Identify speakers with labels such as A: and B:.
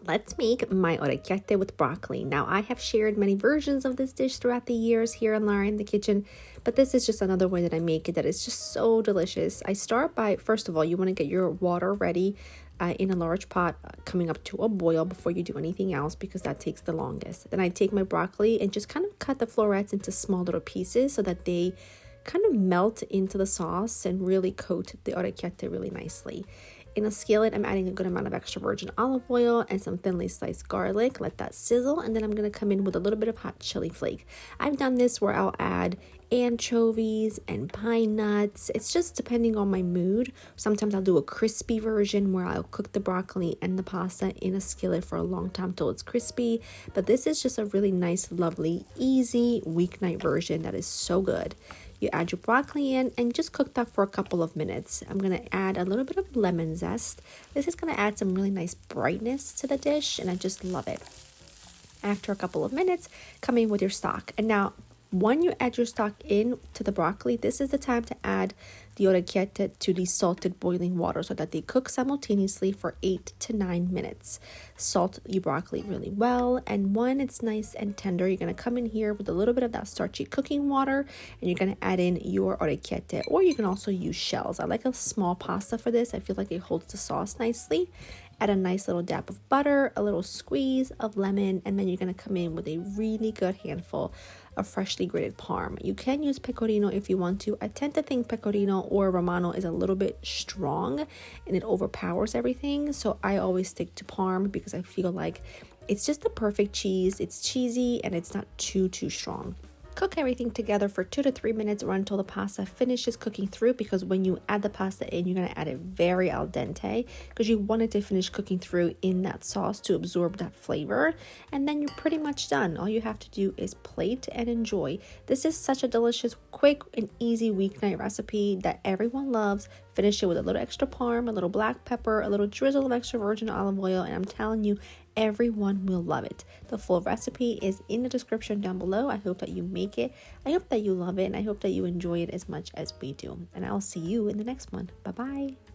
A: Let's make my orecchiette with broccoli. Now, I have shared many versions of this dish throughout the years here and there in the kitchen, but this is just another way that I make it that is just so delicious. I start by, first of all, you want to get your water ready in a large pot, coming up to a boil before you do anything else because that takes the longest. Then I take my broccoli and just kind of cut the florets into small little pieces so that they kind of melt into the sauce and really coat the orecchiette really nicely. In a skillet, I'm adding a good amount of extra virgin olive oil and some thinly sliced garlic. Let that sizzle, and then I'm going to come in with a little bit of hot chili flake. I've done this where I'll add anchovies and pine nuts. It's just depending on my mood. Sometimes I'll do a crispy version where I'll cook the broccoli and the pasta in a skillet for a long time till it's crispy. But this is just a really nice, lovely, easy weeknight version that is so good. You add your broccoli in and just cook that for a couple of minutes. I'm going to add a little bit of lemon zest. This is going to add some really nice brightness to the dish, and I just love it. After a couple of minutes, come in with your stock. And now, when you add your stock in to the broccoli, this is the time to add the orecchiette to the salted boiling water so that they cook simultaneously for 8 to 9 minutes. Salt your broccoli really well, and when it's nice and tender, you're going to come in here with a little bit of that starchy cooking water, and you're going to add in your orecchiette, or you can also use shells. I like a small pasta for this. I feel like it holds the sauce nicely. Add a nice little dab of butter, a little squeeze of lemon, and then you're going to come in with a really good handful of freshly grated Parm. You can use pecorino if you want to. I tend to think pecorino or romano is a little bit strong and it overpowers everything, so I always stick to Parm because I feel like it's just the perfect cheese. It's cheesy and it's not too strong. Cook everything together for 2 to 3 minutes or until the pasta finishes cooking through, because when you add the pasta in, you're going to add it very al dente because you want it to finish cooking through in that sauce to absorb that flavor. And then you're pretty much done. All you have to do is plate and enjoy. This is such a delicious, quick and easy weeknight recipe that everyone loves. Finish it with a little extra Parm, a little black pepper, a little drizzle of extra virgin olive oil, and I'm telling you, everyone will love it. The full recipe is in the description down below. I hope that you make it. I hope that you love it, and I hope that you enjoy it as much as we do. And I'll see you in the next one. Bye-bye.